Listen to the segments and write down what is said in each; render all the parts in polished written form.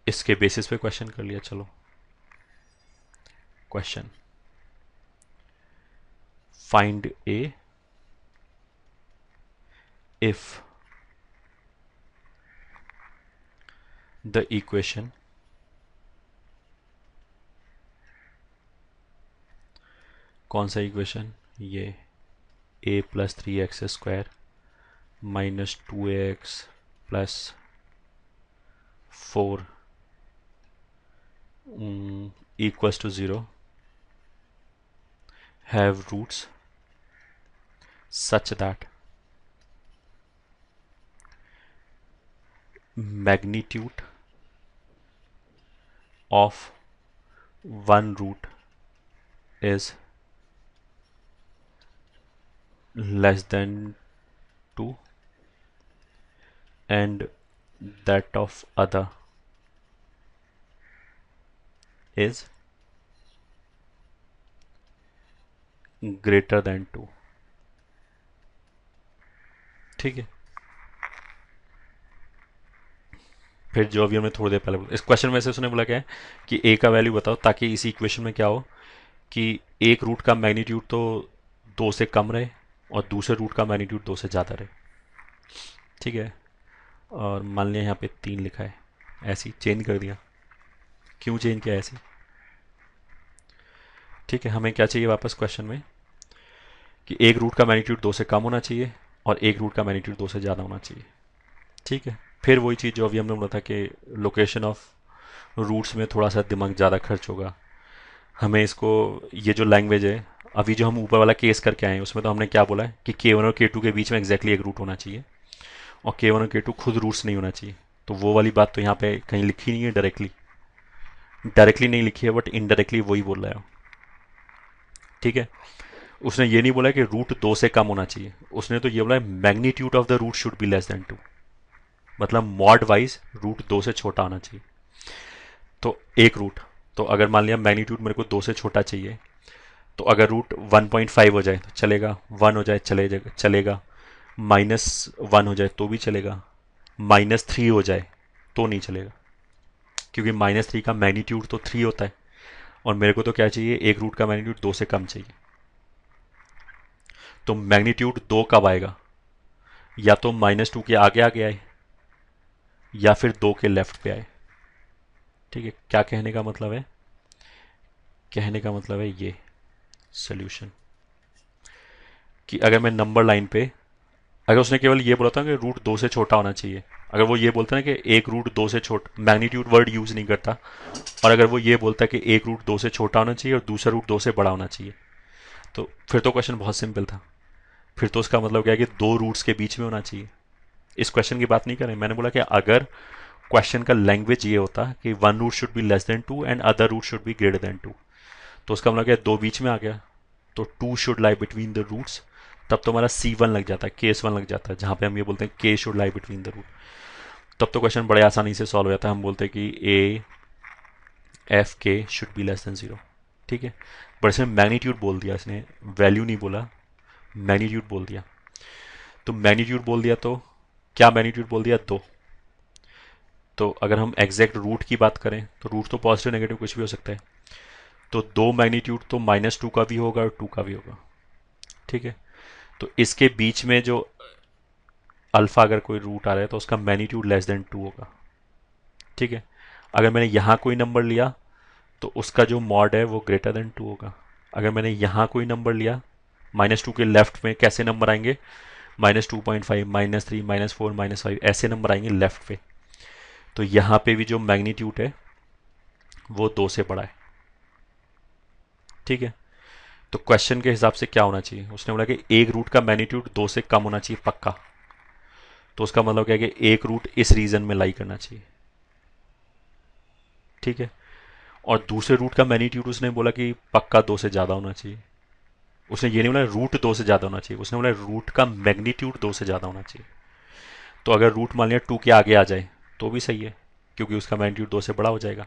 इसके बेसिस पे क्वेश्चन कर लिया। चलो question, find A if the equation कौन सा इक्वेशन, ये a plus 3x² minus 2ax plus 4 equals to 0 have roots such that magnitude of one root is less than 2 and that of other is greater than 2। ठीक है, फिर जो अभी हमने थोड़ी देर पहले बोला, इस क्वेश्चन में से उसने बोला क्या है कि a का वैल्यू बताओ, ताकि इसी इक्वेशन में क्या हो कि एक रूट का मैग्नीट्यूड तो 2 से कम रहे और दूसरे रूट का मैग्नीट्यूड 2 से ज़्यादा रहे। ठीक है, और मान लिया यहाँ पे 3 लिखा है, ऐसे ही चेंज कर दिया। क्यों चेंज किया ऐसे? ठीक है, हमें क्या चाहिए वापस क्वेश्चन में कि एक रूट का मैग्नीट्यूड 2 से कम होना चाहिए और एक रूट का मैग्नीट्यूड 2 से ज़्यादा होना चाहिए। ठीक है, फिर वही चीज़ जो अभी हमने बोला था कि लोकेशन ऑफ रूट्स में थोड़ा सा दिमाग ज़्यादा खर्च होगा। हमें इसको, ये जो लैंग्वेज है, अभी जो हम ऊपर वाला केस करके आए हैं उसमें तो हमने क्या बोला है कि K1 और K2 के बीच में एग्जैक्टली एक रूट होना चाहिए और K1 और K2 खुद रूट्स नहीं होना चाहिए। तो वो वाली बात तो यहाँ पे कहीं लिखी नहीं है, डायरेक्टली डायरेक्टली नहीं लिखी है, बट इनडायरेक्टली वही बोल रहा है। ठीक है, उसने ये नहीं बोला कि रूट 2 से कम होना चाहिए, उसने तो ये बोला magnitude of the root should be less than 2, मतलब मॉड वाइज रूट 2 से छोटा होना चाहिए। तो एक रूट, तो अगर मान लिया मैग्नीट्यूड मेरे को 2 से छोटा चाहिए, तो अगर रूट 1.5 हो जाए तो चलेगा, 1 हो जाए चलेगा, -1 हो जाए तो भी चलेगा, -3 हो जाए तो नहीं चलेगा, क्योंकि -3 का मैग्नीट्यूड तो 3 होता है और मेरे को तो क्या चाहिए, एक रूट का मैग्नीट्यूड 2 से कम चाहिए। तो मैग्नीट्यूड 2 कब आएगा, या तो -2 के आगे आगे आए या फिर 2 के लेफ्ट पे आए। ठीक है, क्या कहने का मतलब है, कहने का मतलब है ये सोल्यूशन, कि अगर मैं नंबर लाइन पे, अगर उसने केवल ये बोला था कि रूट 2 से छोटा होना चाहिए, अगर वो ये बोलता ना कि एक रूट 2 से छोटा, मैग्नीट्यूड वर्ड यूज नहीं करता, और अगर वो ये बोलता कि एक रूट 2 से छोटा होना चाहिए और दूसरा रूट 2 से बड़ा होना चाहिए, तो फिर तो क्वेश्चन बहुत सिंपल था। फिर तो उसका मतलब क्या है कि दो रूट्स के बीच में होना चाहिए। इस क्वेश्चन की बात नहीं करें, मैंने बोला कि अगर क्वेश्चन का लैंग्वेज ये होता कि one root should be less than 2 and other root should be greater than 2, तो उसका मतलब क्या, दो बीच में आ गया, तो 2 should lie between the roots, तब तो हमारा C1 लग जाता है, केस 1 लग जाता है, जहां पे हम ये बोलते हैं K should lie between the root. तब तो क्वेश्चन बड़े आसानी से सॉल्व हो जाता है, हम बोलते हैं कि AFK should be less then 0। ठीक है, बट इसने मैग्नीट्यूड बोल दिया, इसने वैल्यू नहीं बोला, मैग्नीट्यूड बोल दिया। तो मैग्नीट्यूड बोल दिया तो क्या, मैग्नीट्यूड बोल दिया 2। तो अगर हम एग्जैक्ट रूट की बात करें तो रूट तो पॉजिटिव नेगेटिव कुछ भी हो सकता है, तो 2 मैग्नीट्यूड तो -2 का भी होगा और 2 का भी होगा। ठीक है, तो इसके बीच में जो अल्फा अगर कोई रूट आ रहा है तो उसका मैग्नीट्यूड लेस देन 2 होगा। ठीक है, अगर मैंने यहाँ कोई नंबर लिया तो उसका जो मॉड है वो ग्रेटर देन 2 होगा। अगर मैंने यहाँ कोई नंबर लिया, -2 के लेफ्ट में कैसे नंबर आएंगे, -2.5, -3, -4, -5 ऐसे नंबर आएंगे लेफ्ट पे, तो यहाँ पे भी जो मैग्नीट्यूड है वो 2 से बड़ा है। ठीक है, तो क्वेश्चन के हिसाब से क्या होना चाहिए, उसने बोला कि एक रूट का मैग्नीट्यूड 2 से कम होना चाहिए पक्का, तो उसका मतलब क्या है कि एक रूट इस रीजन में लाई करना चाहिए। ठीक है, और दूसरे रूट का मैग्नीट्यूड उसने बोला कि पक्का 2 से ज़्यादा होना चाहिए। उसने ये नहीं बोला रूट 2 से ज़्यादा होना चाहिए, उसने बोला रूट का मैग्नीट्यूड 2 से ज़्यादा होना चाहिए। तो अगर रूट मान लिया 2 के आगे आ जाए तो भी सही है, क्योंकि उसका मैग्नीट्यूड 2 से बड़ा हो जाएगा।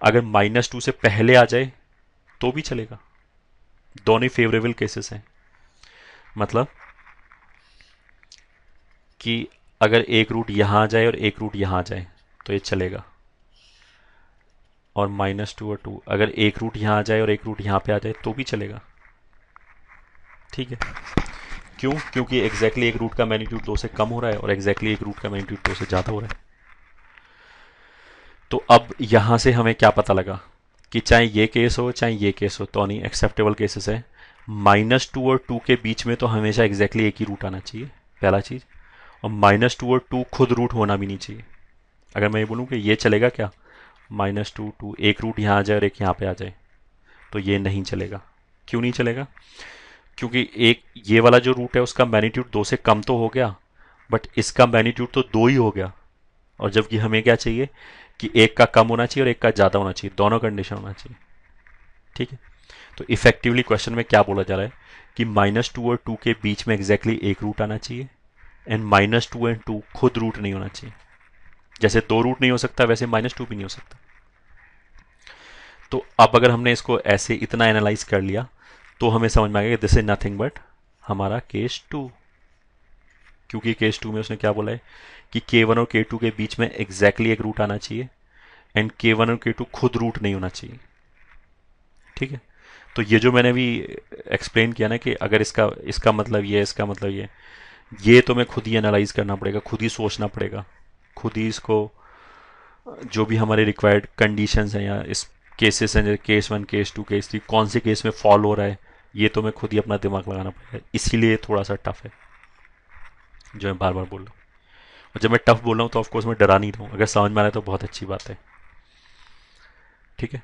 अगर -2 से पहले आ जाए तो भी चलेगा, दोनों फेवरेबल केसेस हैं। मतलब कि अगर एक रूट यहाँ आ जाए और एक रूट यहाँ आ जाए तो ये चलेगा। और -2 और 2, अगर एक रूट यहाँ आ जाए और एक रूट यहाँ पे आ जाए तो भी चलेगा। ठीक है, क्यों? क्योंकि एग्जैक्टली एक रूट का मैग्नीट्यूड 2 से कम हो रहा है और एग्जैक्टली एक रूट का मैग्नीट्यूड 2 से ज़्यादा हो रहा है। तो अब यहाँ से हमें क्या पता लगा कि चाहे ये केस हो चाहे ये केस हो, तो नहीं एक्सेप्टेबल केसेस है। -2 और 2 के बीच में तो हमेशा एग्जैक्टली एक ही रूट आना चाहिए, पहला चीज़। और -2 और 2 खुद रूट होना भी नहीं चाहिए। अगर मैं ये बोलूँ कि ये चलेगा क्या, -2 2, एक रूट यहाँ आ जाए और एक यहाँ पे आ जाए, तो ये नहीं चलेगा। क्यों नहीं चलेगा? क्योंकि एक ये वाला जो रूट है उसका मैग्नीट्यूड 2 से कम तो हो गया, बट इसका मैग्नीट्यूड तो 2 ही हो गया। और जबकि हमें क्या चाहिए कि एक का कम होना चाहिए और एक का ज़्यादा होना चाहिए, दोनों कंडीशन होना चाहिए। ठीक है, तो इफेक्टिवली क्वेश्चन में क्या बोला जा रहा है कि -2 और 2 के बीच में एग्जैक्टली एक रूट आना चाहिए, एंड -2 एंड 2 खुद रूट नहीं होना चाहिए। जैसे 2 रूट नहीं हो सकता वैसे -2 भी नहीं हो सकता। तो अब अगर हमने इसको ऐसे इतना एनालाइज कर लिया तो हमें समझ में आएगा कि दिस इज नथिंग बट हमारा केस 2। क्योंकि केस 2 में उसने क्या बोला है कि K1 और K2 के बीच में एग्जैक्टली एक रूट आना चाहिए, एंड K1 और K2 खुद रूट नहीं होना चाहिए। ठीक है, तो ये जो मैंने भी एक्सप्लेन किया ना कि अगर इसका इसका मतलब ये, इसका मतलब ये तो मैं खुद ही एनालाइज करना पड़ेगा, खुद ही सोचना पड़ेगा, खुद ही इसको जो भी हमारे रिक्वायर्ड कंडीशंस हैं या इस केसेस हैं, केस 1 केस 2 केस 3 कौन से केस में फॉल हो रहा है, ये तो मैं खुद ही अपना दिमाग लगाना पड़ेगा। इसीलिए थोड़ा सा टफ है जो मैं बार बार बोल रहा हूँ। और जब मैं टफ बोल रहा हूँ तो ऑफकोर्स मैं डरा नहीं रहा हूँ, अगर समझ में आ रहा है तो बहुत अच्छी बात है। ठीक है,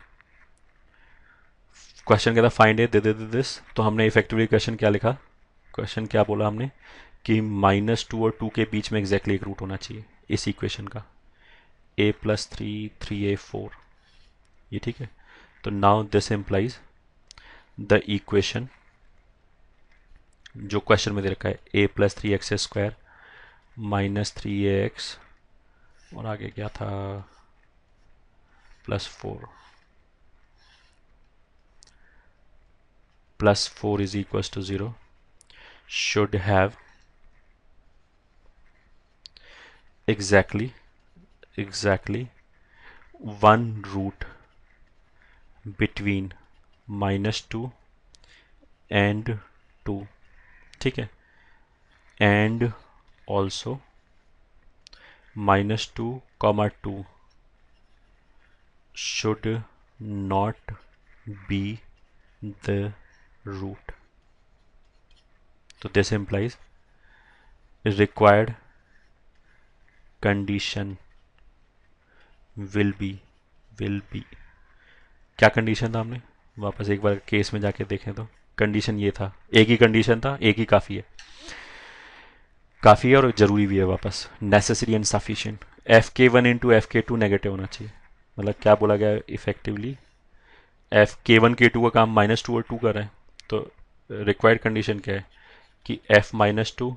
क्वेश्चन कहता find A they they this, तो हमने इफेक्टिवली क्वेश्चन क्या लिखा, क्वेश्चन क्या बोला हमने कि -2 और 2 के बीच में एग्जैक्टली एक रूट होना चाहिए इस इक्वेशन का, a+3 3a4। ये ठीक है, तो now this implies the equation जो क्वेश्चन में दे रखा है a+3x² -3ax और आगे क्या था +4 +4 is equals to 0 should have exactly one root between -2 and 2। ठीक है, and also -2, 2 should not be the root। तो this implies required condition will be क्या कंडीशन था, हमने वापस एक बार केस में जाके देखें तो कंडीशन ये था, एक ही कंडीशन था, एक ही काफ़ी है, काफ़ी है और ज़रूरी भी है वापस, necessary and sufficient. Fk1 into Fk2 negative होना चाहिए। मतलब क्या बोला गया इफेक्टिवली, K1 K2 का काम -2 और 2 कर रहा है, तो रिक्वायर्ड कंडीशन क्या है कि F-2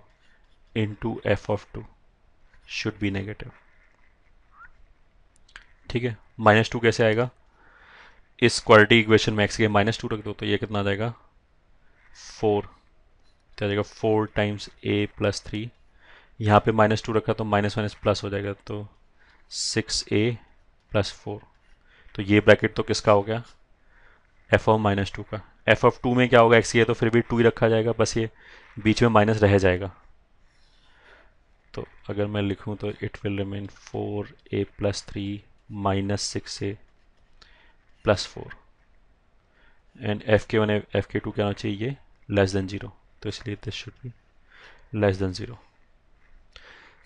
into F(2) should be negative. ठीक है, -2 कैसे आएगा, इस क्वालिटी इक्वेशन में x के -2 रख दो तो ये कितना आ जाएगा 4, तो आ जाएगा 4 टाइम्स a+3, यहाँ पे -2 रखा तो माइनस माइनस प्लस हो जाएगा, तो 6a+4। तो ये ब्रैकेट तो किसका हो गया, f(-2) का। f(2) में क्या होगा, x ये तो फिर भी 2 ही रखा जाएगा, बस ये बीच में माइनस रह जाएगा। तो अगर मैं लिखूं तो it will remain 4a+3 -6a+4 and Fk1 Fk2 क्या होना चाहिए, ये <0, तो इसलिए दिस शुड बी <0।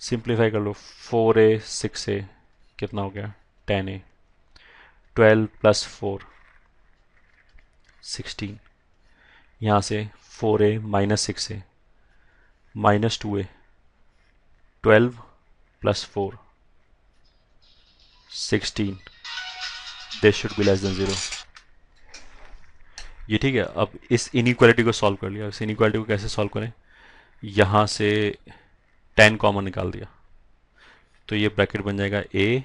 सिंप्लीफाई कर लो, 4a 6a कितना हो गया 10a, 12 + 4 16, यहाँ से 4a -6a -2a 12 + 4 16, this should be <0। ये ठीक है। अब इस इनइक्वालिटी को सॉल्व कर लिया, इस इनइक्वालिटी को कैसे सॉल्व करें, यहाँ से 10 कॉमन निकाल दिया तो ये ब्रैकेट बन जाएगा a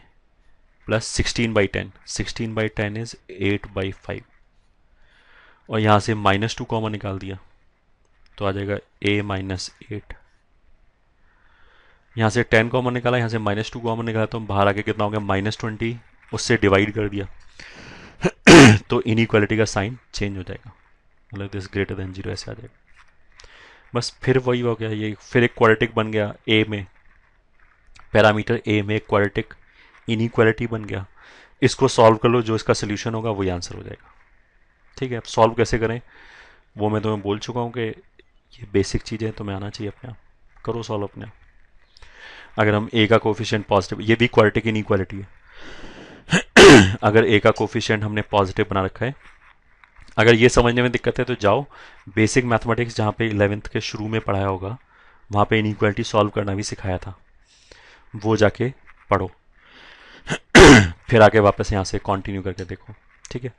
+ 16/10, 16/10 इज 8/5, और यहाँ से -2 कॉमन निकाल दिया तो आ जाएगा a - 8। यहाँ से 10 कॉमन निकाला, यहाँ से -2 कॉमन निकाला तो बाहर आके कितना हो गया -20, उससे डिवाइड कर दिया तो इनइक्वालिटी का साइन चेंज हो जाएगा, मतलब दिस ग्रेटर देन जीरो ऐसे आ जाएगा। बस फिर वही हो गया, ये फिर एक क्वाड्रेटिक बन गया ए में, पैरामीटर ए में एक क्वाड्रेटिक इनइक्वालिटी बन गया। इसको सॉल्व कर लो, जो इसका सोल्यूशन होगा वही आंसर हो जाएगा। ठीक है, अब सॉल्व कैसे करें वो मैं तुम्हें बोल चुका हूँ कि ये बेसिक चीज़ें तुम्हें आना चाहिए अपने आप, करो सॉल्व अपने आप। अगर हम ए का कोफिशिएंट पॉजिटिव, ये भी क्वाड्रेटिक इनइक्वालिटी है, अगर ए का कोफिशिएंट हमने पॉजिटिव बना रखा है, अगर ये समझने में दिक्कत है तो जाओ बेसिक मैथमेटिक्स जहाँ पे 11th के शुरू में पढ़ाया होगा, वहाँ पे इनइक्वालिटी सॉल्व करना भी सिखाया था, वो जाके पढ़ो, फिर आके वापस यहाँ से कंटिन्यू करके देखो। ठीक है,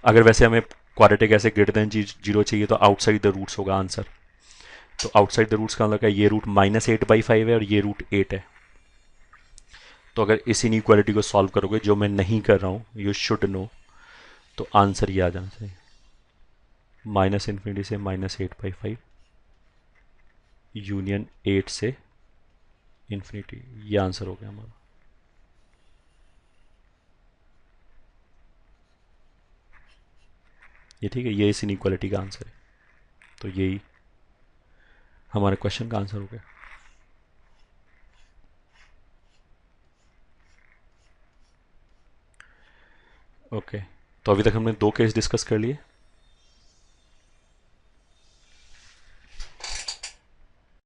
अगर वैसे हमें क्वाड्रेटिक ऐसे ग्रेटर देन जीरो चाहिए तो आउटसाइड द रूट्स होगा आंसर। तो आउटसाइड द रूट्स का मतलब है ये रूट -8/5 है और ये रूट 8 है। तो अगर इस इनइक्वालिटी को सॉल्व करोगे, जो मैं नहीं कर रहा हूँ, यू शुड नो, तो आंसर ये आ जाना चाहिए, -∞ से -8/5 यूनियन 8 से इन्फिनिटी, ये आंसर हो गया हमारा। ये ठीक है, ये इस इनइक्वालिटी का आंसर है, तो यही हमारे क्वेश्चन का आंसर हो गया। ओके, तो अभी तक हमने दो केस डिस्कस कर लिए।